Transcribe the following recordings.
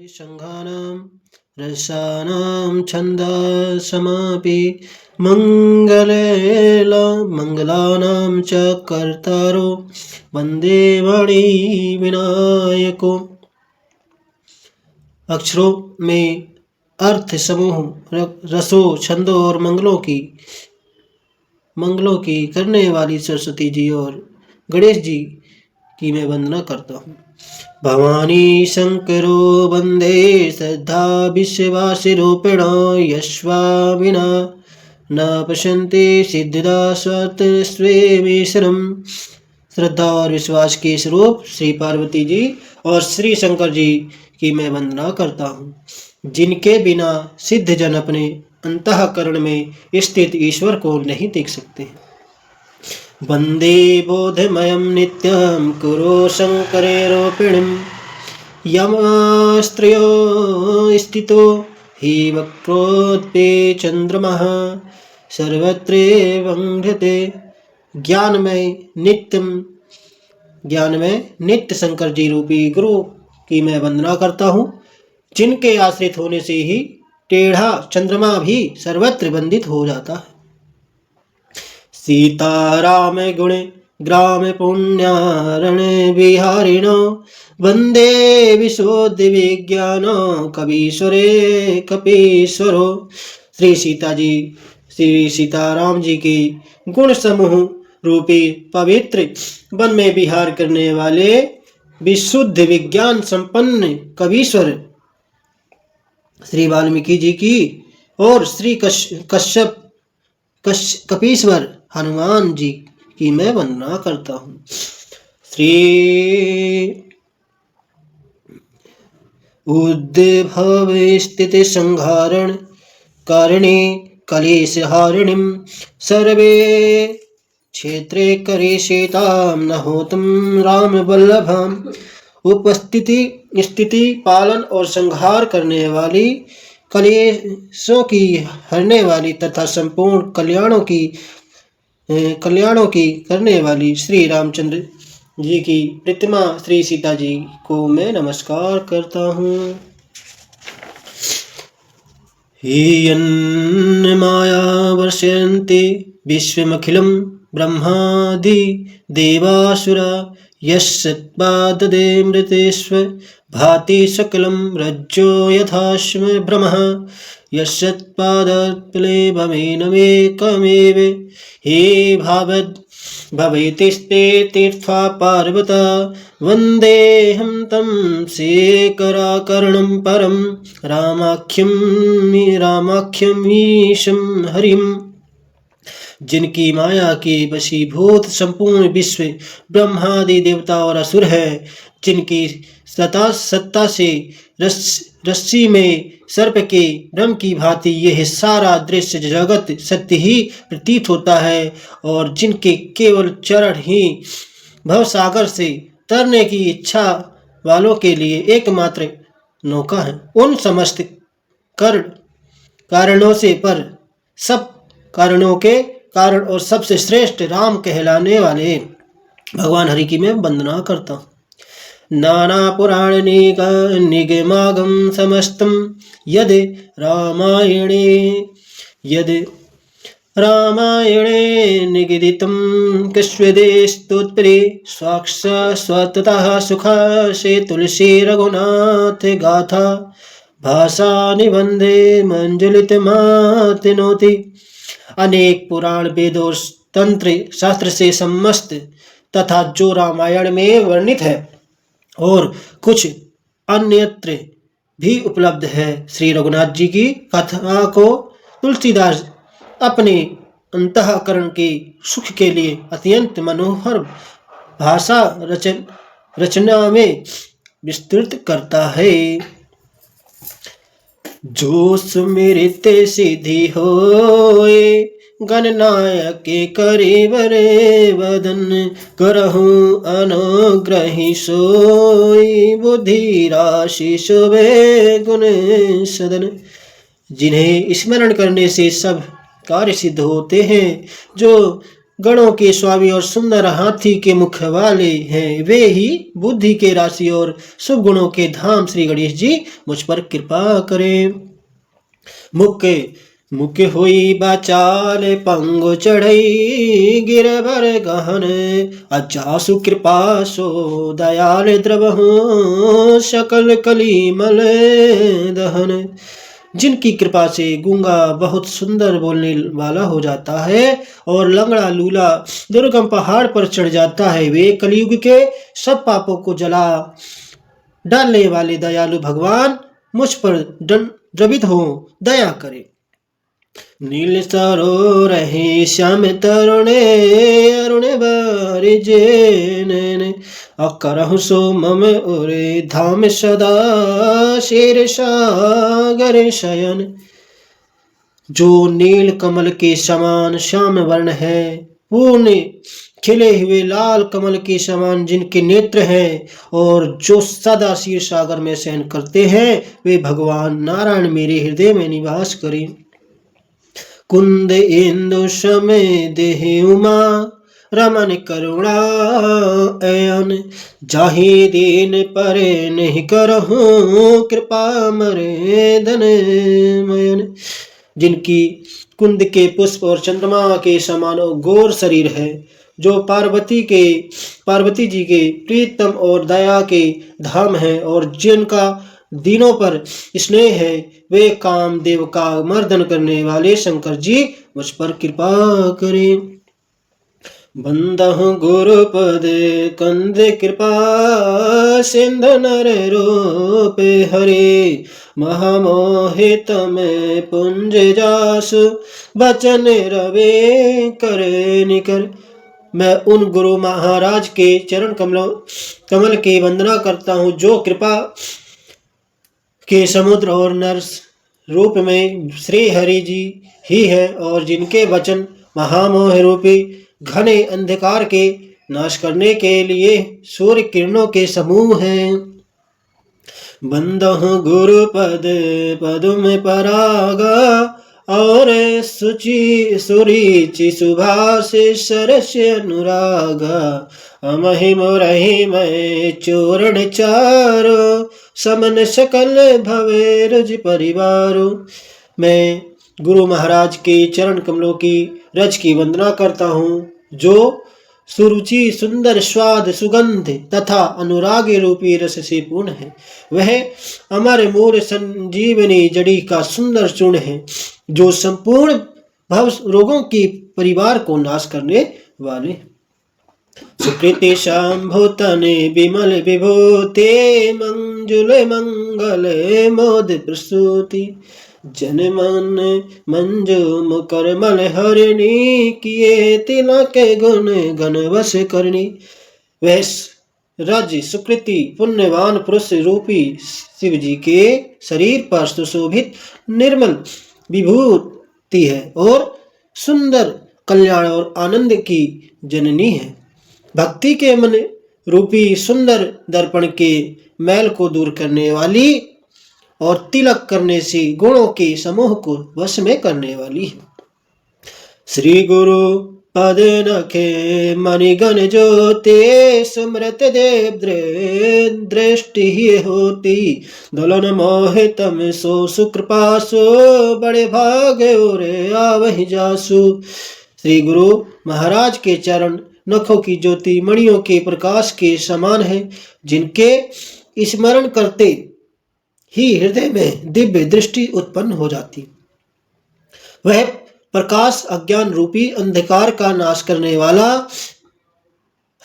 संघानां रसानां छन्दसमापि मङ्गलानां च कर्तारो वन्दे मणिविनायको। अक्षरों में अर्थ समूह रसों छंदों और मंगलों की करने वाली सरस्वती जी और गणेश जी की मैं वंदना करता हूँ। भवानी शंकरो वंदे श्रद्धा विश्वासिरूपिण यस्वामिना न पश्यन्ति सिद्धिदा स्वतस्वेमीश्वरम्। श्रद्धा और विश्वास के स्वरूप श्री पार्वती जी और श्री शंकर जी की मैं वंदना करता हूँ, जिनके बिना सिद्ध जन अपने अंतःकरण में स्थित ईश्वर को नहीं देख सकते। वंदे बोधमयं नित्यं कुरु शंकरेरूपिणीं यमास्त्रयो स्थितो हि वक्रोत्पे चंद्रमः सर्वत्र वंध्यते। ज्ञानमय नित्य शंकर जी रूपी गुरु की मैं वंदना करता हूँ, जिनके आश्रित होने से ही टेढ़ा चंद्रमा भी सर्वत्र वंदित हो जाता है। सीताराम गुण ग्राम पुण्यारण विहारिणो वंदे विशोधि विज्ञानो कपीश्वरो। श्री सीताराम जी के गुण समूह रूपी पवित्र वन में विहार करने वाले विशुद्ध विज्ञान संपन्न कवीश्वर श्री वाल्मीकि जी की और श्री कपीश्वर हनुमान जी की मैं वंदना करता हूँ। श्री उद्भव स्थिति संहारण कारिणी कलेश हारिणीं सर्वे क्षेत्रे करिष्यतां न होतुं राम वल्लभम्। उपस्थिति स्थिति पालन और संहार करने वाली कलेशों की हरने वाली तथा संपूर्ण कल्याणों की करने वाली श्री रामचंद्र जी की प्रतिमा श्री सीता जी को मैं नमस्कार करता हूँ। हीयन् माया वर्षयन्ति विश्वमखिलं ब्रह्मादि देवासुरा यस्त्पाददे मृतेष्व भाति सकलं रज्जो यथाश्म भ्रमः यस्त्पादप्लेभमेनमेकमेव हे भवेतिस्ते तीर्था पार्वता वन्देऽहं तं शेखराकर्णं परं रामाख्यमीशं हरिम्। जिनकी माया के वशीभूत संपूर्ण विश्व ब्रह्मादि देवता और असुर है, जिनकी सत्ता से रस्सी में सर्प के भ्रम की भांति यह सारा दृश्य जगत सत्य ही प्रतीत होता है, और जिनके केवल चरण ही भवसागर से तरने की इच्छा वालों के लिए एकमात्र नौका है। उन समस्त कारणों से पर सब कारणों के कारण और सबसे श्रेष्ठ राम कहलाने वाले भगवान हरि की मैं वंदना करता हूँ। नाना पुराण निगमागम समस्तम यद रामायणे निगदितं कस्यदे स्तोत्रे स्वतः सुखा से तुलसी रघुनाथ गाथा भाषा निबंधे मंजुलित मातनोति। अनेक पुराण वेद और तंत्र शास्त्र से समस्त तथा जो रामायण में वर्णित है और कुछ अन्यत्र भी उपलब्ध है, श्री रघुनाथ जी की कथा को तुलसीदास अपने अंतःकरण के सुख के लिए अत्यंत मनोहर भाषा रचना में विस्तृत करता है। जो सुमिरते सिद्धि होए गणनायक करे बरे वदन करहूँ अनुग्रही सोई बुद्धि राशि शोभे गुण सदन। जिन्हें स्मरण करने से सब कार्य सिद्ध होते हैं, जो गणों के स्वामी और सुंदर हाथी के मुख वाले हैं, वे ही बुद्धि के राशि और शुभ गुणों के धाम श्री गणेश जी मुझ पर कृपा करें। मुके मुके हुई बाचाल पंगु चढ़ई गिरबर गहन अजासु कृपा सो दयाल द्रवहु सकल कलीमल दहन। जिनकी कृपा से गूंगा बहुत सुंदर बोलने वाला हो जाता है और लंगड़ा लूला दुर्गम पहाड़ पर चढ़ जाता है, वे कलयुग के सब पापों को जला डालने वाले दयालु भगवान मुझ पर द्रवित हो दया करे। नील सरो रहे श्याम तरुणे अरुण बारिजे नैने अकरहु सो मम उरे धाम सदा शेर सागर शयन। जो नील कमल के समान श्याम वर्ण है, पूर्ण खिले हुए लाल कमल के समान जिनके नेत्र हैं और जो सदा क्षीर सागर में शयन करते हैं, वे भगवान नारायण मेरे हृदय में निवास करें। कुंद इंदु समय देहि उमा रमन करुणा अयन जाहि दीन परे नहीं करहूँ कृपा मरे धन मयन। जिनकी कुंद के पुष्प और चंद्रमा के समान गौर शरीर है, जो पार्वती जी के प्रीतम और दया के धाम है और जिनका दीनों पर स्नेह है, वे कामदेव का मर्दन करने वाले शंकर जी मुझ पर कृपा करें। बंदहु गुरुपद कंद कृपा सिंधु नर रूपे हरे महामोहित में पुंज जासु बचन रवे करे निकर। मैं उन गुरु महाराज के चरण कमल की वंदना करता हूँ, जो कृपा के समुद्र और नर रूप में श्री हरि जी ही है और जिनके वचन महामोह रूपी घने अंधकार के नाश करने के लिए सूर्य किरणों के समूह हैं। बंदहु गुरु पद पदुम परागा और सुचि सुरीचि सुभाष सरस्य अनुरागा अमहि मोरहि मैं चूर्ण चारो समन सकल भवे रुज परिवारो। मैं गुरु महाराज के चरण कमलों की रज की वंदना करता हूँ, जो सुरुचि सुंदर स्वाद सुगंध तथा अनुराग रूपी रस से पूर्ण है। वह अमर मूल संजीवनी जड़ी का सुंदर चूर्ण है, जो संपूर्ण भव रोगों की परिवार को नाश करने वाले। सुकृति शंभुतने विमल विभूते मंजुल मंगल मोद प्रसूति जन मन मंजू मुकर मल हरिणी किए तिलक गुण गण वश करनी। वह राज्य सुकृति पुण्यवान पुरुष रूपी शिव जी के शरीर पर सुशोभित निर्मल विभूति है और सुंदर कल्याण और आनंद की जननी है। भक्ति के मन रूपी सुंदर दर्पण के मैल को दूर करने वाली और तिलक करने से गुणों के समूह को वश में करने वाली है। श्री गुरु पद नखे मणिगण ज्योति सुमृत देव दृष्टि ही होती दुलन मोहितम सो सुकृपा सो बड़े भाग ओरे आवहि जासु। श्री गुरु महाराज के चरण नखों की ज्योति मणियों के प्रकाश के समान है, जिनके स्मरण करते ही हृदय में दिव्य दृष्टि उत्पन्न हो जाती। वह प्रकाश अज्ञान रूपी अंधकार का नाश करने वाला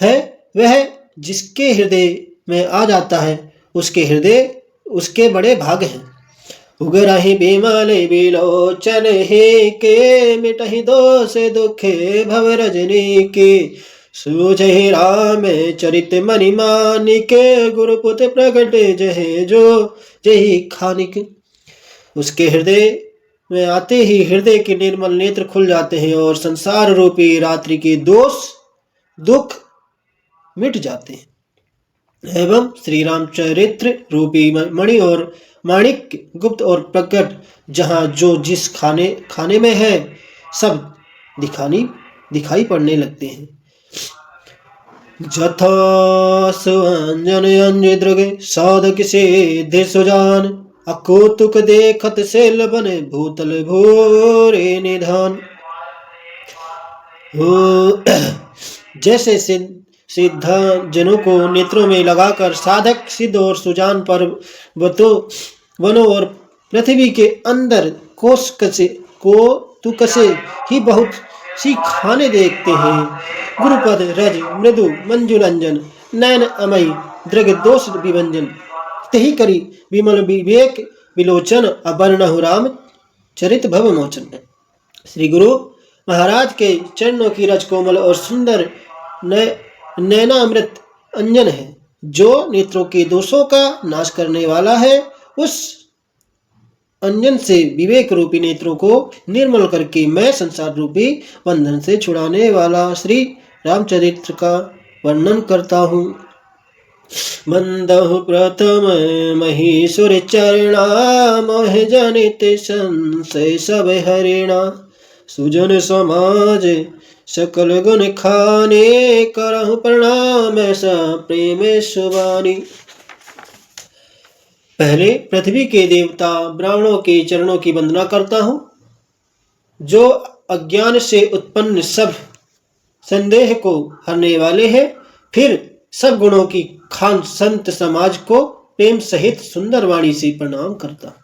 है। वह जिसके हृदय में आ जाता है, उसके हृदय उसके बड़े भाग हैं। उगरहि बिमल बिलोचन हे के मिटहि दोष दुखे भव रजनी के सूझहि राम चरित मणि मानिक गुरुपुत प्रगट जहे जो जही खानिक। उसके हृदय में आते ही हृदय के निर्मल नेत्र खुल जाते हैं और संसार रूपी रात्रि के दोष दुख मिट जाते हैं एवं श्री रामचरित्र रूपी मणि और माणिक गुप्त और प्रकट जहाँ जो जिस खाने में है सब दिखानी दिखाई पड़ने लगते हैं। जथा सुअंजन अंज दृगे साधक से दे सुजान, अकौतुक देखत सेल बने भूतल भोरे निधान। हो जैसे सिद्धा जनों को नेत्रों में लगाकर साधक सिद्ध और सुजान पर्वतों वनों और पृथ्वी के अंदर कोतुक से ही बहुत सी खाने देखते हैं। गुरुपद रज मृदु मंजुलंजन नयन अमय दृग दोष विभंजन, तही करी विमल विवेक विलोचन अबर्णहु राम चरित भव मोचन। श्री गुरु महाराज के चरणों की रज कोमल और सुंदर नैनामृत अंजन है, जो नेत्रों के दोषों का नाश करने वाला है। उस अंजन से विवेक रूपी नेत्रों को निर्मल करके मैं संसार रूपी बंधन से छुड़ाने वाला श्री रामचरित्र का वर्णन करता हूँ। बंदहु प्रथम महीसुर चरणा, मोह जनित संशय सब हरिणा। सुजन समाज सकल गुण खाने, करहु प्रणाम ऐसा प्रेम सुबानी। पहले पृथ्वी के देवता ब्राह्मणों के चरणों की वंदना करता हूँ, जो अज्ञान से उत्पन्न सब संदेह को हरने वाले हैं। फिर सब गुणों की खान संत समाज को प्रेम सहित सुंदर वाणी से प्रणाम करता।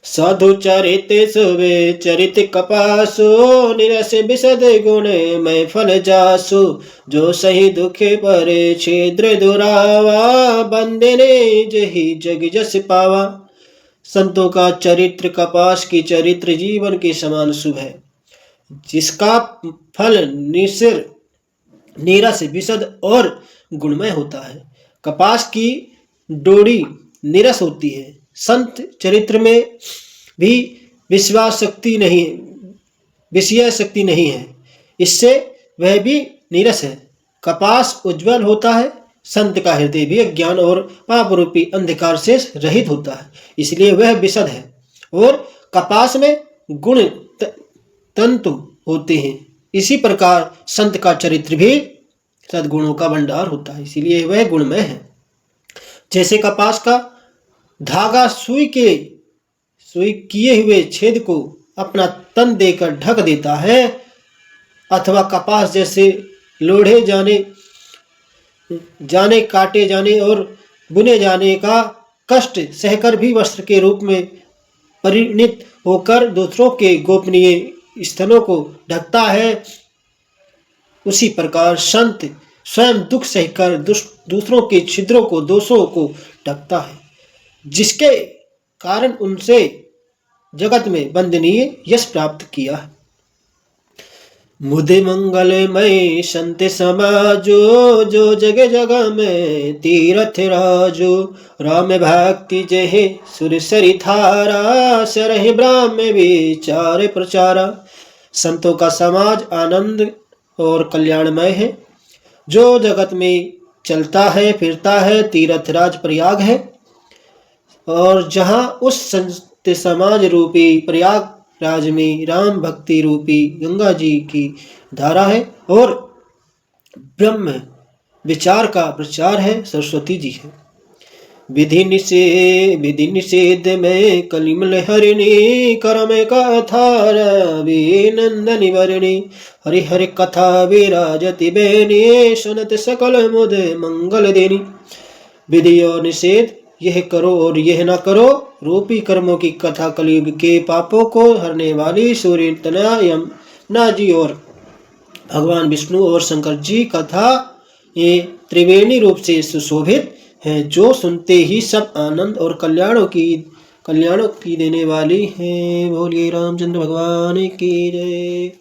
साधु चरित सुवे चरित कपासो, निरस विशद गुण मैं फल जासु। जो सही दुखे परे छिद्र दुरावा, बंदने जही जग जस पावा। संतों का चरित्र कपास की चरित्र जीवन के समान शुभ है, जिसका फल निसिर नीरस विशद और गुणमय होता है। कपास की डोरी नीरस होती है। संत चरित्र में भी विषय शक्ति नहीं है, इससे वह भी नीरस है। कपास उज्जवल होता है, संत का हृदय भी अज्ञान और पाप रूपी अंधकार से रहित होता है, इसलिए वह विशद है। और कपास में गुण तंतु होते हैं, इसी प्रकार संत का चरित्र भी सद्गुणों का भंडार होता है, इसीलिए वह गुणमय है। जैसे कपास का धागा सुई किए हुए छेद को अपना तन देकर ढक देता है, अथवा कपास जैसे लोढ़े जाने काटे जाने और बुने जाने का कष्ट सहकर भी वस्त्र के रूप में परिणित होकर दूसरों के गोपनीय स्थलों को ढकता है, उसी प्रकार संत स्वयं दुख सहकर दूसरों के छिद्रों को दोषों को ढकता है, जिसके कारण उनसे जगत में वंदनीय यश प्राप्त किया है। मुदे मंगलमय संत समाजो, जो जग जग में तीर्थ राजो। राम भक्ति जहे सुर सरि धारा, सरहि ब्राह्म विचार प्रचारा। संतों का समाज आनंद और कल्याणमय है, जो जगत में चलता है फिरता है। तीर्थराज प्रयाग है, और जहाँ उस संत समाज रूपी प्रयागराज में राम भक्ति रूपी गंगा जी की धारा है, और ब्रह्म विचार का प्रचार है, सरस्वती जी है। विधि निषेध में कलिमल हरिणी, करम कथा रवि नंदनी वरणी। हरि हरि कथा विराजति बेनी, सुनत सकल मुद मंगल देनी। विधि और निषेध, यह करो और यह न करो रूपी कर्मों की कथा कलयुग के पापों को हरने वाली सूर्य तना यमुना जी और भगवान विष्णु और शंकर जी कथा ये त्रिवेणी रूप से सुशोभित है, जो सुनते ही सब आनंद और कल्याणों की देने वाली है। बोलिए रामचंद्र भगवान की जय।